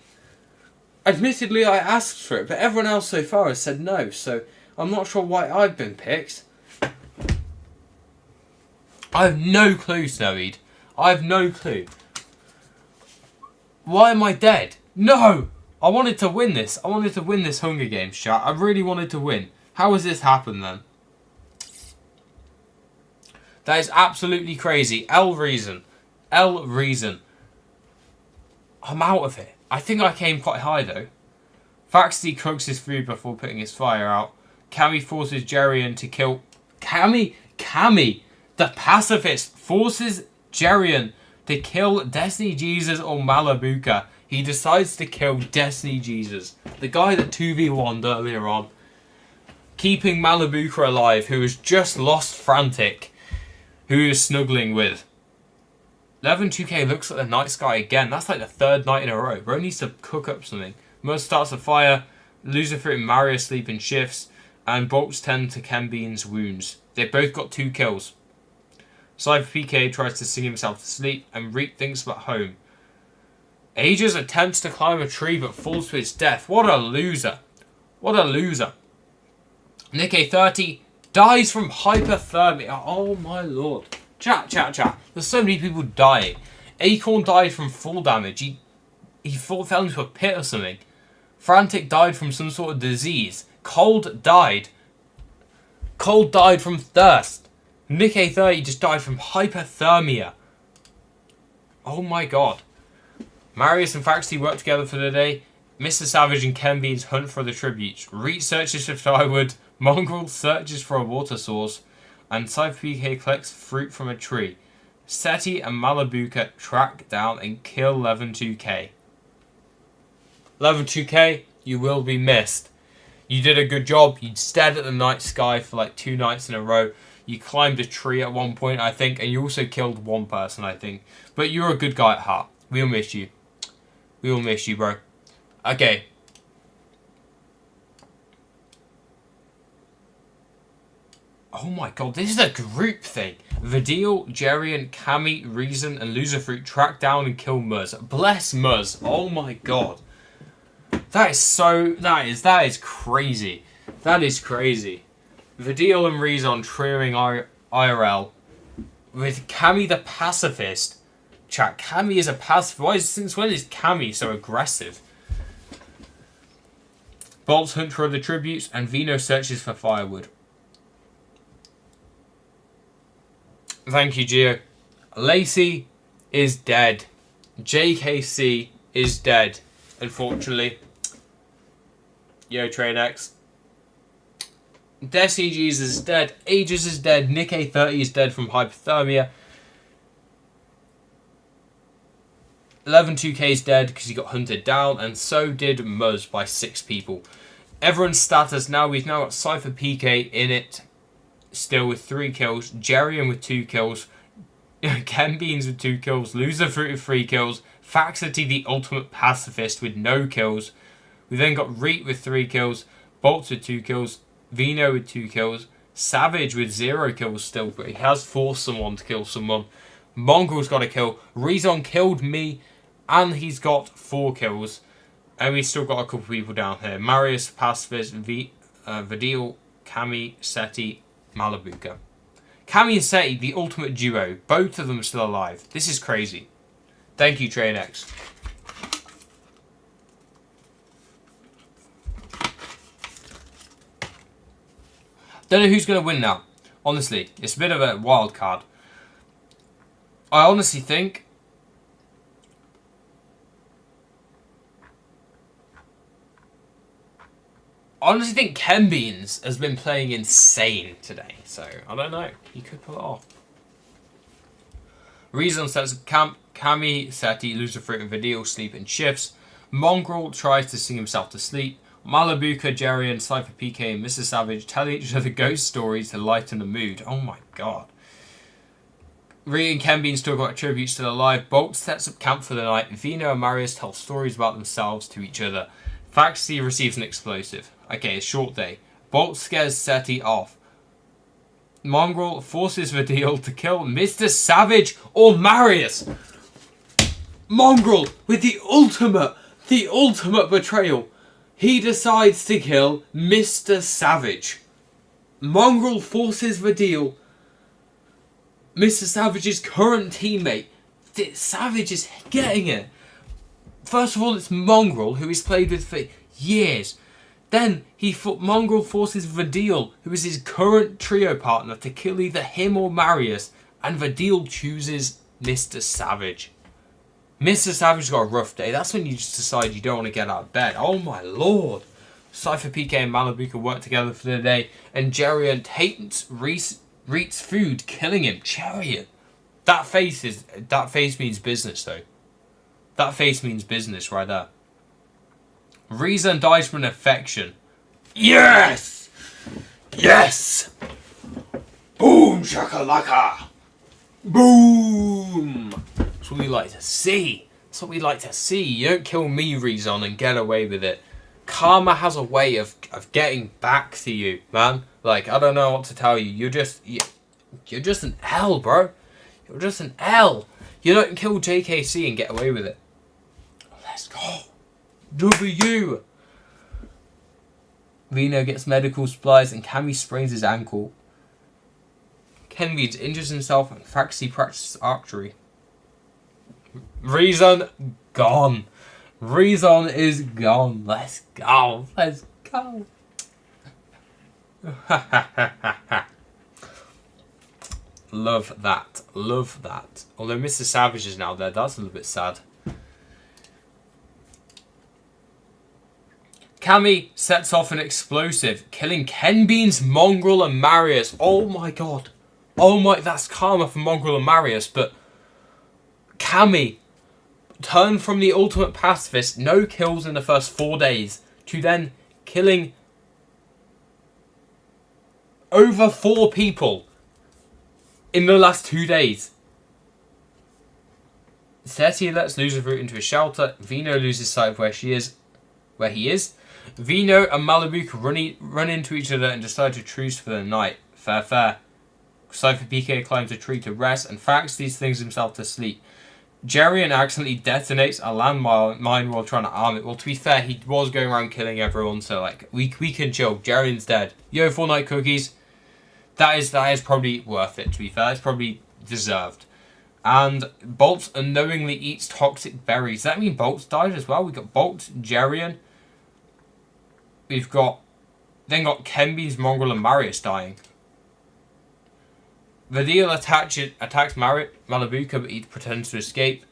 Admittedly, I asked for it, but everyone else so far has said no, so I'm not sure why I've been picked. I have no clue, Snoweed. I have no clue. Why am I dead? No! I wanted to win this. I wanted to win this Hunger Games, chat. I really wanted to win. How has this happened, then? That is absolutely crazy. L Reason. I'm out of it. I think I came quite high, though. Faxty cooks his food before putting his fire out. Cammy forces Jerian to kill... Cammy, the pacifist, forces Jerian to kill Destiny Jesus or Malabuka. He decides to kill Destiny Jesus, the guy that 2v1'd earlier on, keeping Malabuka alive, who has just lost Frantic, who he was snuggling with. 11-2K looks like the night sky again. That's like the third night in a row. Bro needs to cook up something. Muz starts a fire. Lucifer and Mario sleep in shifts. And bolts tend to Kenbean's wounds. They both got 2 kills. Cypher PK tries to sing himself to sleep. And Reek thinks about home. Aegis attempts to climb a tree but falls to his death. What a loser. What a loser. Nick A30 dies from hypothermia. Oh my lord. Chat. There's so many people dying. Acorn died from fall damage. He fell into a pit or something. Frantic died from some sort of disease. Cold died from thirst. Nick A30 just died from hypothermia. Oh my god. Marius and Faxty work together for the day. Mr. Savage and Ken Beans hunt for the tributes. Reet searches for firewood. Mongrel searches for a water source. And Cypher PK collects fruit from a tree. Seti and Malabuka track down and kill 11-2K. 11-2K, you will be missed. You did a good job. You stared at the night sky for like 2 nights in a row. You climbed a tree at one point, I think, and you also killed 1 person, I think. But you're a good guy at heart. We'll miss you. We will miss you, bro. Okay. Oh my god, this is a group thing. Vidil, Jerian, Cammy, Reason, and Loserfruit track down and kill Muz. Bless Muz. Oh my god. That is crazy. That is crazy. Vidil and Reason trioing IRL with Cammy the pacifist. Chat, Cammy is a pacifist. Since when is Cammy so aggressive? Bolts hunt for other tributes and Vino searches for firewood. Thank you, Gio. Lacey is dead. JKC is dead, unfortunately. Yo, Train X. Destiny Jesus is dead. Aegis is dead. Nick A30 is dead from hypothermia. 11-2K is dead because he got hunted down, and so did Muz by 6 people. Everyone's status now, we've now got Cypher PK in it, still with 3 kills, Jerian with 2 kills, Ken Beans with 2 kills, Loserfruit with 3 kills, Faxity the ultimate pacifist with no kills. We then got Reet with 3 kills, Bolts with 2 kills, Vino with 2 kills, Savage with 0 kills still, but he has forced someone to kill someone. Mongrel's got a kill, Rezon killed me, and he's got 4 kills. And we've still got a couple people down here. Marius, Pacifist, Vidil, Cammy, Seti, Malabuka. Cammy and Seti, the ultimate duo. Both of them are still alive. This is crazy. Thank you, Train X. Don't know who's going to win now. Honestly, it's a bit of a wild card. I honestly think... I honestly think Ken Beans has been playing insane today. So, I don't know. He could pull it off. Reason sets up camp. Cammy, Seti, Lucifer, and Vidil sleep in shifts. Mongrel tries to sing himself to sleep. Malabuka, Jerian, Cypher PK, and Mr. Savage tell each other ghost stories to lighten the mood. Oh my god. Rhea and Ken being still got tributes to the live. Bolt sets up camp for the night. Vino and Marius tell stories about themselves to each other. Faxi receives an explosive. Okay, a short day. Bolt scares Seti off. Mongrel forces Vidil to kill Mr. Savage or Marius. Mongrel with the ultimate betrayal. He decides to kill Mr. Savage. Mongrel forces Vidil, Mr. Savage's current teammate. Savage is getting it. First of all, it's Mongrel, who he's played with for years. Then Mongrel forces Vidil, who is his current trio partner, to kill either him or Marius, and Vidil chooses Mr. Savage. Mr. Savage got a rough day. That's when you just decide you don't want to get out of bed. Oh my lord. Cypher, PK and Malibuka work together for the day, and Jerian hates Reet's food, killing him. Jerian. That face means business though. That face means business right there. Reason dies from an infection. Yes! Yes! Boom shakalaka! Boom! That's what we like to see. That's what we like to see. You don't kill me, Rezon, and get away with it. Karma has a way of getting back to you, man. Like, I don't know what to tell you. You're just an L, bro. You're just an L. You don't kill JKC and get away with it. Let's go. W. Vino gets medical supplies and Cammy sprains his ankle. Ken Reed injures himself and Faxi practices archery. Rezon gone. Rezon is gone. Let's go. Let's go. Love that. Love that. Although Mr. Savage is now there, that's a little bit sad. Cammy sets off an explosive, killing Ken Beans, Mongrel and Marius. Oh my god. Oh my, that's karma for Mongrel and Marius, but Cammy turned from the ultimate pacifist, no kills in the first 4 days, to then killing over 4 people in the last 2 days. Seti lets Loser Fruit into a shelter. Vino loses sight of where he is. Vino and Malibuka run into each other and decide to truce for the night. Fair. Cypher PK climbs a tree to rest and Fax these things himself to sleep. Jerian accidentally detonates a landmine while trying to arm it. Well, to be fair, he was going around killing everyone, so like we can chill. Jerian's dead. Yo, Fortnite cookies. That is probably worth it, to be fair. It's probably deserved. And Bolt unknowingly eats toxic berries. Does that mean Bolt's died as well? We've got Bolt, Jerian. We've got Kenby's, Mongrel, and Marius dying. Vidil attacks Malibuka, but he pretends to escape.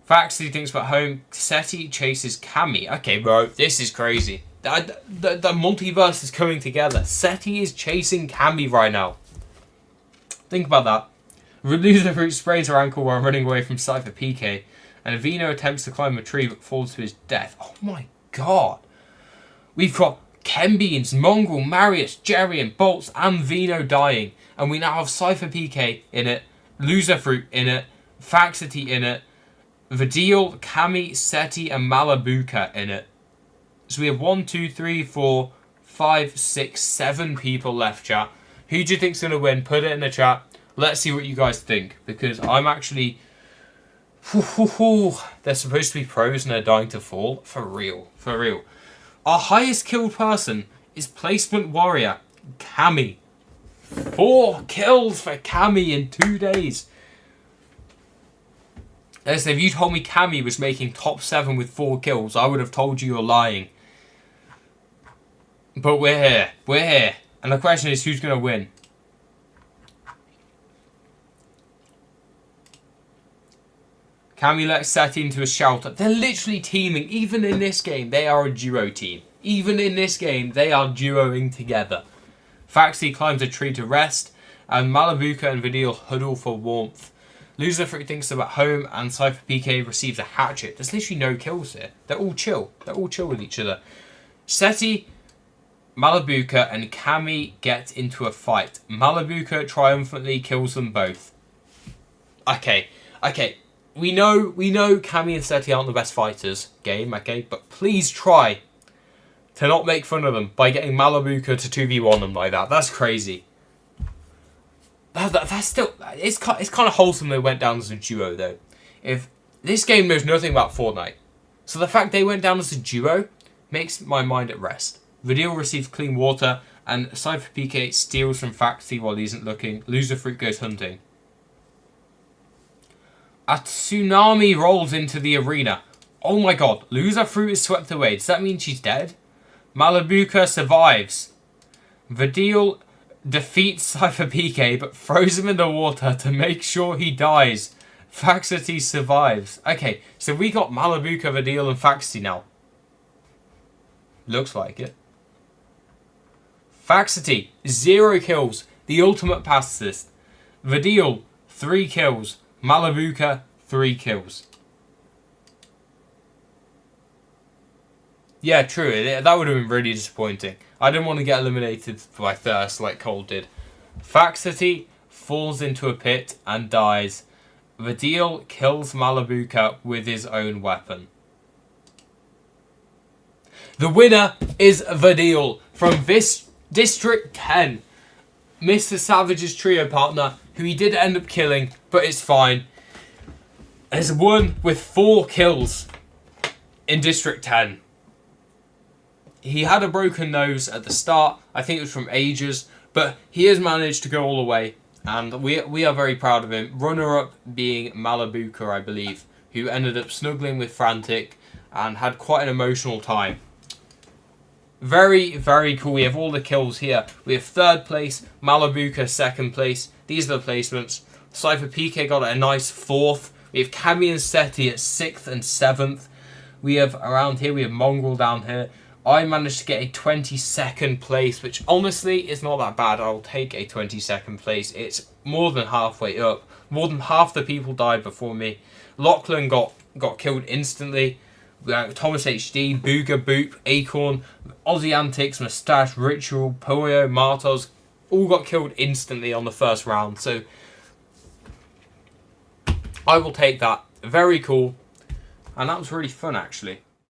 Faxi thinks about home. Seti chases Cammy. Okay, bro, this is crazy. The multiverse is coming together. Seti is chasing Cammy right now. Think about that. Loser Fruit sprains her ankle while running away from Cypher PK, and Vino attempts to climb a tree but falls to his death. Oh my god. We've got Ken Beans, Mongrel, Marius, Jerian, Bolts, and Vino dying. And we now have Cypher PK in it, Loser Fruit in it, Faxity in it, Vidil, Cammy, Seti, and Malibuka in it. So we have 1, 2, 3, 4, 5, 6, 7 people left, chat. Who do you think's going to win? Put it in the chat. Let's see what you guys think. Because I'm actually... They're supposed to be pros and they're dying to fall. For real. For real. Our highest killed person is Placement Warrior, Cammy. 4 kills for Cammy in 2 days. Listen, if you told me Cammy was making top 7 with 4 kills, I would have told you you're lying. But we're here. We're here. And the question is, who's going to win? Cammy lets Seti into a shelter. They're literally teaming. Even in this game, they are a duo team. Even in this game, they are duoing together. Faxi climbs a tree to rest, and Malibuka and Vidil huddle for warmth. Loser Fruit thinks about home, and Cypher PK receives a hatchet. There's literally no kills here. They're all chill. They're all chill with each other. Seti, Malibuka, and Cammy get into a fight. Malibuka triumphantly kills them both. Okay. We know Cammy and Seti aren't the best fighters, game, okay? But please try to not make fun of them by getting Malabuka to 2v1 them like that. That's crazy. That's still... It's kind of wholesome they went down as a duo, though. If this game knows nothing about Fortnite, so the fact they went down as a duo makes my mind at rest. Vidil receives clean water, and Cypher PK steals from Faxi while he isn't looking. Loser Fruit goes hunting. A tsunami rolls into the arena. Oh my god, Loser Fruit is swept away. Does that mean she's dead? Malabuka survives. Vidil defeats Cypher PK but throws him in the water to make sure he dies. Faxity survives. Okay, so we got Malabuka, Vidil and Faxity now. Looks like it. Faxity, 0 kills. The ultimate pacifist. Vidil, 3 kills. Malabuka, 3 kills. Yeah, true. That would have been really disappointing. I didn't want to get eliminated by thirst like Cole did. Faxity falls into a pit and dies. Vidil kills Malabuka with his own weapon. The winner is Vidil from this District 10. Mr. Savage's trio partner, who he did end up killing, but it's fine, has won with 4 kills in District 10. He had a broken nose at the start. I think it was from ages, but he has managed to go all the way, and we are very proud of him. Runner-up being Malabuka, I believe, who ended up snuggling with Frantic and had quite an emotional time. Very, very cool. We have all the kills here. We have 3rd place, Malabuka 2nd place. These are the placements. Cypher PK got a nice 4th. We have Cammy and Seti at 6th and 7th. We have around here, we have Mongrel down here. I managed to get a 22nd place, which honestly is not that bad. I'll take a 22nd place. It's more than halfway up. More than half the people died before me. Lachlan got killed instantly. Thomas HD, Booga Boop, Acorn, Aussie Antics, Moustache, Ritual, Poyo, Martos, all got killed instantly on the first round. So I will take that. Very cool. And that was really fun, actually.